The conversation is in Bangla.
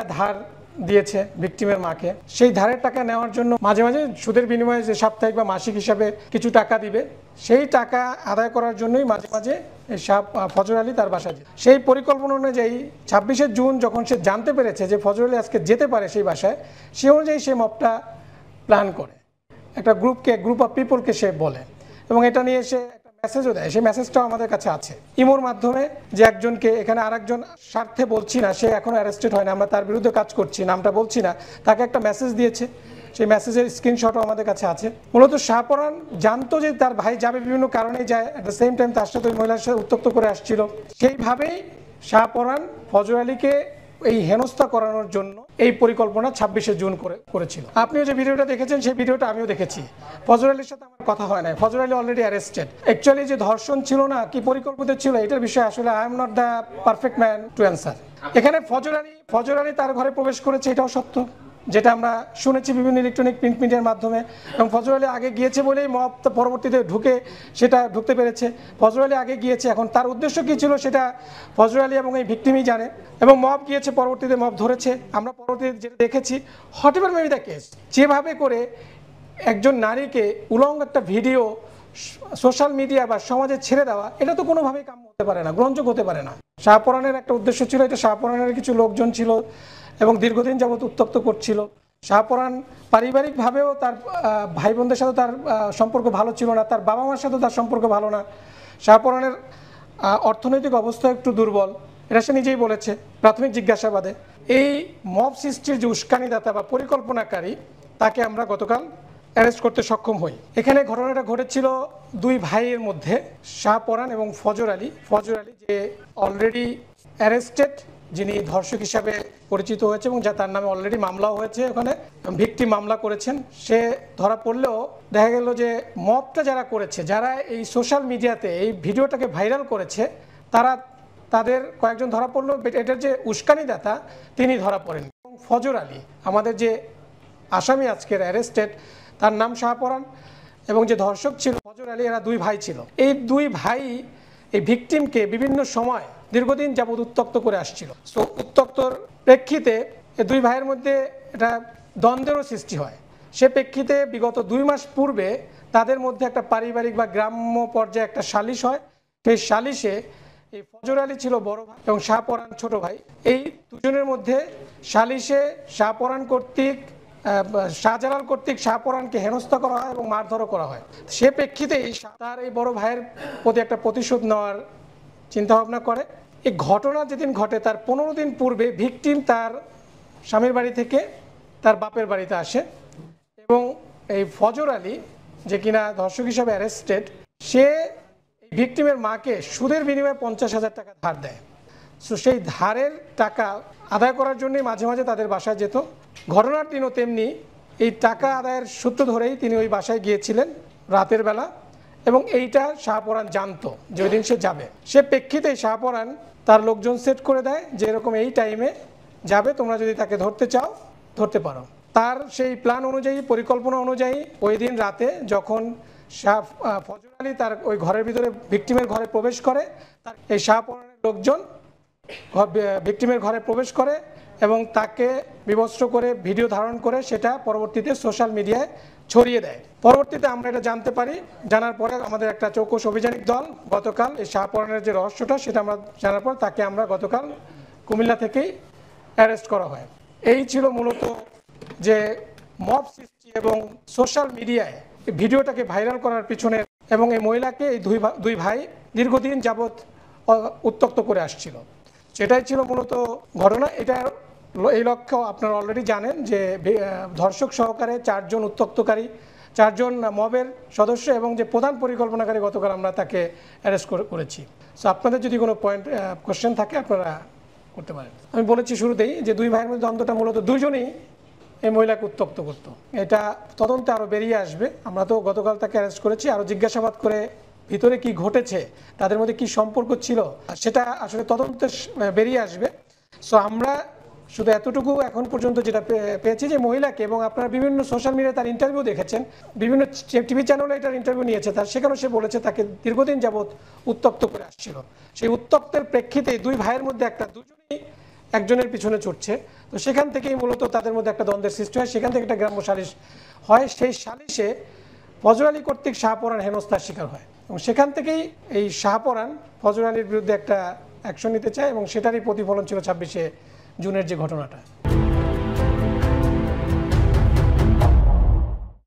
টাকা ধার দিয়েছে ভিকটিমের মাকে, সেই ধারের টাকা নেওয়ার জন্য মাঝে মাঝে সুদের বিনিময়ে যে সাপ্তাহিক বা মাসিক হিসাবে কিছু টাকা দিবে, সেই টাকা আদায় করার জন্যই মাঝে মাঝে ফজর আলী তার বাসায় যেত। সেই পরিকল্পনা অনুযায়ী 26শে জুন যখন সে জানতে পেরেছে যে ফজর আলী আজকে যেতে পারে সেই বাসায়, সে অনুযায়ী সে মবটা প্ল্যান করে, একটা গ্রুপ অফ পিপলকে সে বলে, এবং এটা নিয়ে সে একটা মেসেজও দেয়। সেই মেসেজটাও আমাদের কাছে আছে ইমোর মাধ্যমে, যে একজনকে, এখানে আরেকজন স্বার্থে বলছি না, সে এখনো অ্যারেস্টেড হয় না, আমরা তার বিরুদ্ধে কাজ করছি, নামটা বলছি না, তাকে একটা মেসেজ দিয়েছে, সেই মেসেজের স্ক্রিনশটও আমাদের কাছে আছে। মূলত শাহপরান জানতো যে তার ভাই যাবে, বিভিন্ন কারণেই যায়, অ্যাট দ্য সেম টাইম তার সাথে ওই মহিলার সাথে উত্তক্ত করে আসছিল। সেইভাবেই শাহপরান ফজর আলীকে এই হেনস্থা করানোর জন্য এই পরিকল্পনা 26শে জুন করেছিল। আপনিও যে ভিডিওটা দেখেছেন সেই ভিডিওটা আমিও দেখেছি। ফজর আলীর সাথে আমার কথা হয় না, ফজর আলী অলরেডি অ্যারেস্টেড। অ্যাকচুয়ালি যে ধর্ষণ ছিল না কি পরিকল্পিত ছিল, এটার বিষয়ে আসলে I am not the perfect man to answer. এখানে ফজর আলী তার ঘরে প্রবেশ করেছে, এটাও সত্য, যেটা আমরা শুনেছি বিভিন্ন ইলেকট্রনিক প্রিন্ট মিডিয়ার মাধ্যমে। এবং ফজর আলী আগে গিয়েছে বলেই মব পরবর্তীতে ঢুকতে পেরেছে। ফজর আলী আগে গিয়েছে, এখন তার উদ্দেশ্য কী ছিল সেটা ফজর আলী এবং এই ভিকটিমই জানে। এবং মব গিয়েছে, পরবর্তীতে মব ধরেছে, আমরা পরবর্তীতে যেটা দেখেছি। Hot ever maybe the case, যেভাবে করে একজন নারীকে উলঙ্গ একটা ভিডিও সোশ্যাল মিডিয়া বা সমাজে ছেড়ে দেওয়া, এটা তো কোনোভাবেই কাম্য হতে পারে না, গ্রহণযোগ্য হতে পারে না। শাহপরানের একটা উদ্দেশ্য ছিল, এটা শাহপরানের কিছু লোকজন ছিল এবং দীর্ঘদিন যাবৎ উত্তক্ত করছিল। শাহপরান পারিবারিকভাবেও তার ভাই বোনদের সাথে তার সম্পর্ক ভালো ছিল না, তার বাবা মার সাথে তার সম্পর্ক ভালো না। শাহপরানের অর্থনৈতিক অবস্থা একটু দুর্বল, এটা সে নিজেই বলেছে প্রাথমিক জিজ্ঞাসাবাদে। এই মব সৃষ্টির যে উস্কানিদাতা বা পরিকল্পনাকারী, তাকে আমরা গতকাল অ্যারেস্ট করতে সক্ষম হই। এখানে ঘটনাটা ঘটেছিল দুই ভাইয়ের মধ্যে, শাহপরান এবং ফজর আলী যে অলরেডি অ্যারেস্টেড, যিনি ধর্ষক হিসাবে পরিচিত হয়েছে এবং যা তার নামে অলরেডি মামলাও হয়েছে, ওখানে ভিকটিম মামলা করেছেন। সে ধরা পড়লেও দেখা গেল যে মবটা যারা করেছে, যারা এই সোশ্যাল মিডিয়াতে এই ভিডিওটাকে ভাইরাল করেছে, তাদের কয়েকজন ধরা পড়লো, এটার যে উস্কানিদাতা তিনি ধরা পড়েন। এবং ফজর আলী, আমাদের যে আসামি আজকের অ্যারেস্টেড, তার নাম শাহপরান, এবং যে ধর্ষক ছিল ফজর আলী, এরা দুই ভাই ছিল। এই দুই ভাই এই ভিকটিমকে বিভিন্ন সময় দীর্ঘদিন যাবৎ উত্তক্ত করে আসছিল। সো উত্তক্তর প্রেক্ষিতে এই দুই ভাইয়ের মধ্যে এটা দ্বন্দ্বেরও সৃষ্টি হয়। সে প্রেক্ষিতে বিগত 2 মাস পূর্বে তাদের মধ্যে একটা পারিবারিক বা গ্রাম্য পর্যায়ে একটা সালিশ হয়। সেই সালিশে এই ফজর আলী ছিল বড় ভাই এবং শাহপরান ছোট ভাই। এই দুজনের মধ্যে সালিশে শাহজালাল কর্তৃক শাহপরানকে হেনস্থা করা হয় এবং মারধরও করা হয়। সে প্রেক্ষিতেই তার এই বড় ভাইয়ের প্রতি একটা প্রতিশোধ নেওয়ার চিন্তাভাবনা করে। এই ঘটনা যেদিন ঘটে তার 15 দিন পূর্বে ভিকটিম তার স্বামীর বাড়ি থেকে তার বাপের বাড়িতে আসে, এবং এই ফজর আলী, যে কিনা ধর্ষক হিসাবে অ্যারেস্টেড, সে ভিকটিমের মাকে সুদের বিনিময়ে 50,000 টাকা ধার দেয়। সো সেই ধারের টাকা আদায় করার জন্যই মাঝে মাঝে তাদের বাসায় যেত। ঘটনার দিনও তেমনি এই টাকা আদায়ের সূত্র ধরেই তিনি ওই বাসায় গিয়েছিলেন রাতের বেলা, এবং এইটা শাহপরান জানতো যে ওই দিন সে যাবে। সে প্রেক্ষিতেই শাহপরান তার লোকজন সেট করে দেয় যে এরকম এই টাইমে যাবে, তোমরা যদি তাকে ধরতে চাও ধরতে পারো। তার সেই প্ল্যান অনুযায়ী, পরিকল্পনা অনুযায়ী ওই দিন রাতে যখন ফজর আলী তার ওই ঘরের ভিতরে ভিকটিমের ঘরে প্রবেশ করে, এই শাহপরানের লোকজন ভিকটিমের ঘরে প্রবেশ করে এবং তাকে বিবস্ত্র করে ভিডিও ধারণ করে সেটা পরবর্তীতে সোশ্যাল মিডিয়ায় ছড়িয়ে দেয়। পরবর্তীতে আমরা এটা জানতে পারি, জানার পরে আমাদের একটা চৌকস অভিযানিক দল গতকাল এই শাহপরানের যে রহস্যটা সেটা আমরা জানার পর তাকে আমরা গতকাল কুমিল্লা থেকেই অ্যারেস্ট করা হয়। এই ছিল মূলত যে মব সৃষ্টি এবং সোশ্যাল মিডিয়ায় এই ভিডিওটাকে ভাইরাল করার পিছনে, এবং এই মহিলাকে এই দুই ভাই দীর্ঘদিন যাবৎ উত্তক্ত করে আসছিল, সেটাই ছিল মূলত ঘটনা। এই লক্ষ্য আপনারা অলরেডি জানেন যে ধর্ষক সহকারে 4 জন উত্তক্তকারী, 4 জন মবের সদস্য এবং যে প্রধান পরিকল্পনাকারী, গতকাল আমরা তাকে অ্যারেস্ট করেছি। সো আপনাদের যদি কোনো কোশ্চেন থাকে আপনারা করতে পারেন। আমি বলেছি শুরুতেই যে দুই ভাইয়ের মধ্যে দ্বন্দ্বটা মূলত দুজনেই এই মহিলাকে উত্তক্ত করত। এটা তদন্তে আরও বেরিয়ে আসবে। আমরা তো গতকাল তাকে অ্যারেস্ট করেছি, আরও জিজ্ঞাসাবাদ করে ভিতরে কি ঘটেছে, তাদের মধ্যে কি সম্পর্ক ছিল, সেটা আসলে তদন্তে বেরিয়ে আসবে। সো আমরা শুধু এতটুকু এখন পর্যন্ত যেটা পেয়েছি যে মহিলাকে, এবং আপনারা বিভিন্ন সোশ্যাল মিডিয়ায় তার ইন্টারভিউ দেখেছেন, বিভিন্ন টিভি চ্যানেলে এটার ইন্টারভিউ নিয়েছে তার, সেখানেও সে বলেছে তাকে দীর্ঘদিন যাবৎ উত্তক্ত করে আসছিল। সেই উত্তক্তের প্রেক্ষিতে দুই ভাইয়ের মধ্যে দুজনেই একজনের পিছনে ছুটছে। তো সেখান থেকেই মূলত তাদের মধ্যে একটা দ্বন্দ্বের সৃষ্টি হয়, সেখান থেকে একটা গ্রাম্য সালিশ হয়। সেই সালিশে ফজর আলী কর্তৃক শাহপরান হেনস্থার শিকার হয় এবং সেখান থেকেই এই শাহপরান ফজর আলীর বিরুদ্ধে একটা অ্যাকশন নিতে চায় এবং সেটারই প্রতিফলন ছিল 26শে জুনের যে ঘটনাটা।